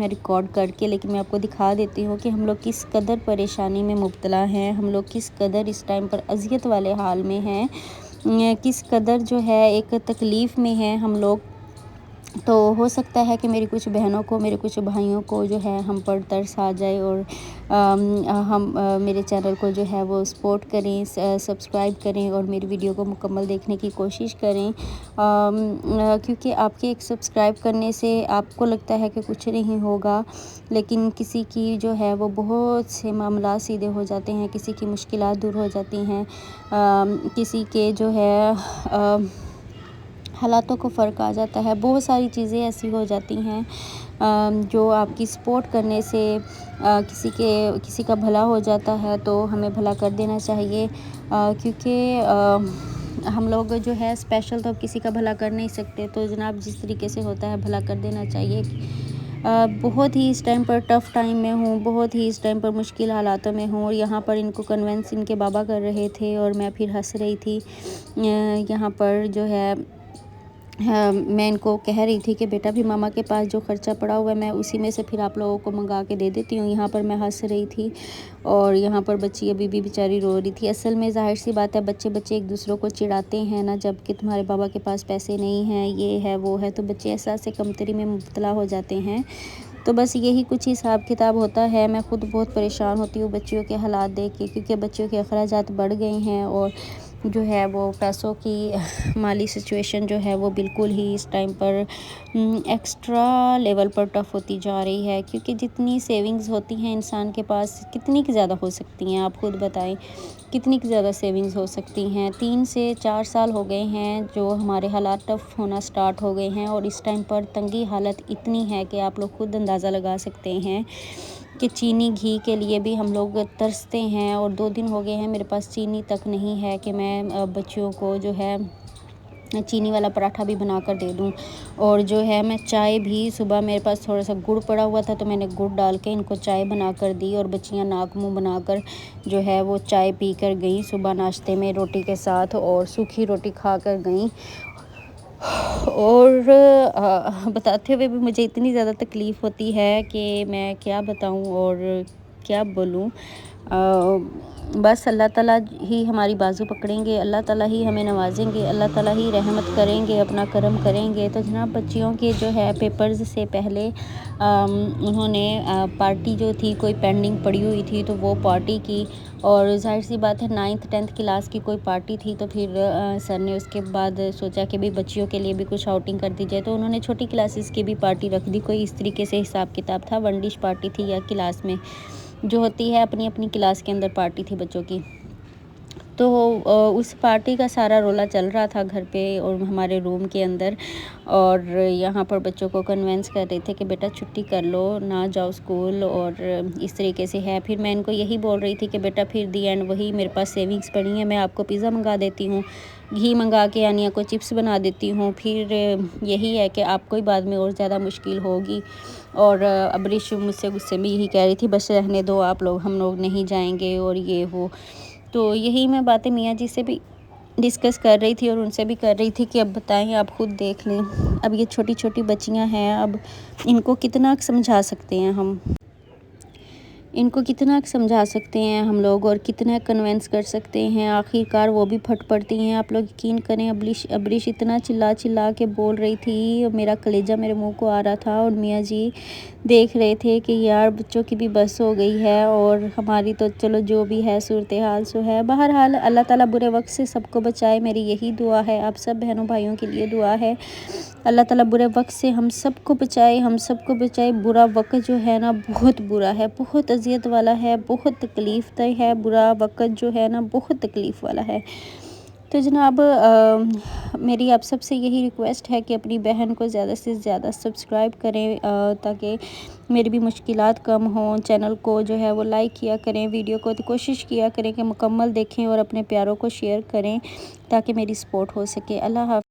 میں ریکارڈ کر کے، لیکن میں آپ کو دکھا دیتی ہوں کہ ہم لوگ کس قدر پریشانی میں مبتلا ہیں، ہم لوگ کس قدر اس ٹائم پر اذیت والے حال میں ہیں، کس قدر جو ہے ایک تکلیف میں ہیں ہم لوگ۔ تو ہو سکتا ہے کہ میری کچھ بہنوں کو، میرے کچھ بھائیوں کو جو ہے ہم پر ترس آ جائے اور ہم میرے چینل کو جو ہے وہ سپورٹ کریں، سبسکرائب کریں اور میری ویڈیو کو مکمل دیکھنے کی کوشش کریں، کیونکہ آپ کے ایک سبسکرائب کرنے سے آپ کو لگتا ہے کہ کچھ نہیں ہوگا، لیکن کسی کی جو ہے وہ بہت سے معاملات سیدھے ہو جاتے ہیں، کسی کی مشکلات دور ہو جاتی ہیں، کسی کے جو ہے حالاتوں کو فرق آ جاتا ہے، بہت ساری چیزیں ایسی ہو جاتی ہیں جو آپ کی سپورٹ کرنے سے کسی کا بھلا ہو جاتا ہے، تو ہمیں بھلا کر دینا چاہیے، کیونکہ ہم لوگ جو ہے اسپیشل تو کسی کا بھلا کر نہیں سکتے، تو جناب جس طریقے سے ہوتا ہے بھلا کر دینا چاہیے۔ بہت ہی اس ٹائم پر ٹف ٹائم میں ہوں، بہت ہی اس ٹائم پر مشکل حالاتوں میں ہوں، اور یہاں پر ان کو کنونس ان کے بابا کر رہے تھے اور میں پھر ہنس رہی تھی، یہاں پر جو ہے میں ان کو کہہ رہی تھی کہ بیٹا بھی ماما کے پاس جو خرچہ پڑا ہوا ہے میں اسی میں سے پھر آپ لوگوں کو منگا کے دے دیتی ہوں، یہاں پر میں ہنس رہی تھی اور یہاں پر بچی ابھی بھی بیچاری رو رہی تھی۔ اصل میں ظاہر سی بات ہے، بچے ایک دوسروں کو چڑھاتے ہیں نا، جب کہ تمہارے بابا کے پاس پیسے نہیں ہیں، یہ ہے وہ ہے، تو بچے احساس کمتری میں مبتلا ہو جاتے ہیں۔ تو بس یہی کچھ حساب کتاب ہوتا ہے۔ میں خود بہت پریشان ہوتی ہوں بچیوں کے حالات دیکھ کے، کیونکہ بچیوں کے اخراجات بڑھ گئے ہیں اور جو ہے وہ پیسوں کی مالی سچویشن جو ہے وہ بالکل ہی اس ٹائم پر ایکسٹرا لیول پر ٹف ہوتی جا رہی ہے، کیونکہ جتنی سیونگز ہوتی ہیں انسان کے پاس، کتنی کی زیادہ ہو سکتی ہیں، آپ خود بتائیں کتنی کی زیادہ سیونگز ہو سکتی ہیں۔ 3 سے 4 سال ہو گئے ہیں جو ہمارے حالات ٹف ہونا سٹارٹ ہو گئے ہیں، اور اس ٹائم پر تنگی حالت اتنی ہے کہ آپ لوگ خود اندازہ لگا سکتے ہیں کہ چینی گھی کے لیے بھی ہم لوگ ترستے ہیں، اور 2 دن ہو گئے ہیں میرے پاس چینی تک نہیں ہے کہ میں بچیوں کو جو ہے چینی والا پراٹھا بھی بنا کر دے دوں، اور جو ہے میں چائے بھی صبح میرے پاس تھوڑا سا گڑ پڑا ہوا تھا تو میں نے گڑ ڈال کے ان کو چائے بنا کر دی، اور بچیاں ناک منہ بنا کر جو ہے وہ چائے پی کر گئیں صبح ناشتے میں روٹی کے ساتھ، اور سوکھی روٹی کھا کر گئیں، اور بتاتے ہوئے بھی مجھے اتنی زیادہ تکلیف ہوتی ہے کہ میں کیا بتاؤں اور کیا بولوں۔ بس اللہ تعالیٰ ہی ہماری بازو پکڑیں گے، اللہ تعالیٰ ہی ہمیں نوازیں گے، اللہ تعالیٰ ہی رحمت کریں گے، اپنا کرم کریں گے۔ تو جناب بچیوں کے جو ہے پیپرز سے پہلے انہوں نے پارٹی جو تھی کوئی پینڈنگ پڑی ہوئی تھی تو وہ پارٹی کی، اور ظاہر سی بات ہے 9th 10th کلاس کی کوئی پارٹی تھی، تو پھر سر نے اس کے بعد سوچا کہ بھی بچیوں کے لیے بھی کچھ آؤٹنگ کر دی جائے، تو انہوں نے چھوٹی کلاسز کی بھی پارٹی رکھ دی، کوئی اس طریقے سے حساب کتاب تھا، 1 ڈش پارٹی تھی یا کلاس میں جو ہوتی ہے اپنی اپنی کلاس کے اندر پارٹی تھی بچوں کی۔ تو اس پارٹی کا سارا رولا چل رہا تھا گھر پہ اور ہمارے روم کے اندر، اور یہاں پر بچوں کو کنونس کر رہے تھے کہ بیٹا چھٹی کر لو، نہ جاؤ اسکول، اور اس طریقے سے ہے۔ پھر میں ان کو یہی بول رہی تھی کہ بیٹا پھر دی اینڈ وہی میرے پاس سیونگز پڑی ہیں، میں آپ کو پیزا منگا دیتی ہوں، گھی منگا کے انیا کو چپس بنا دیتی ہوں، پھر یہی ہے کہ آپ کو ہی بعد میں اور زیادہ مشکل ہوگی۔ اور ابرش مجھ سے غصے میں یہی کہہ رہی تھی بس رہنے دو آپ لوگ، ہم لوگ نہیں جائیں گے اور یہ وہ، تو یہی میں باتیں میاں جی سے بھی ڈسکس کر رہی تھی اور ان سے بھی کر رہی تھی کہ اب بتائیں آپ خود دیکھ لیں، اب یہ چھوٹی چھوٹی بچیاں ہیں، اب ان کو کتنا سمجھا سکتے ہیں ہم، ان کو کتنا سمجھا سکتے ہیں ہم لوگ اور کتنا کنونس کر سکتے ہیں، آخر کار وہ بھی پھٹ پڑتی ہیں۔ آپ لوگ یقین کریں ابریش اتنا چلا کے بول رہی تھی، میرا کلیجہ میرے منہ کو آ رہا تھا، اور میاں جی دیکھ رہے تھے کہ یار بچوں کی بھی بس ہو گئی ہے اور ہماری تو چلو جو بھی ہے صورتحال سو ہے۔ بہرحال اللہ تعالیٰ برے وقت سے سب کو بچائے، میری یہی دعا ہے، آپ سب بہنوں بھائیوں کے لیے دعا ہے، اللہ تعالیٰ برے وقت سے ہم سب کو بچائے، ہم سب کو بچائے۔ برا وقت جو ہے نا بہت برا ہے، بہت اذیت والا ہے، بہت تکلیف دہ ہے، برا وقت جو ہے نا بہت تکلیف والا ہے۔ تو جناب میری آپ سب سے یہی ریکویسٹ ہے کہ اپنی بہن کو زیادہ سے زیادہ سبسکرائب کریں، تاکہ میری بھی مشکلات کم ہوں، چینل کو جو ہے وہ لائک کیا کریں، ویڈیو کو کوشش کیا کریں کہ مکمل دیکھیں اور اپنے پیاروں کو شیئر کریں تاکہ میری سپورٹ ہو سکے۔ اللہ حافظ۔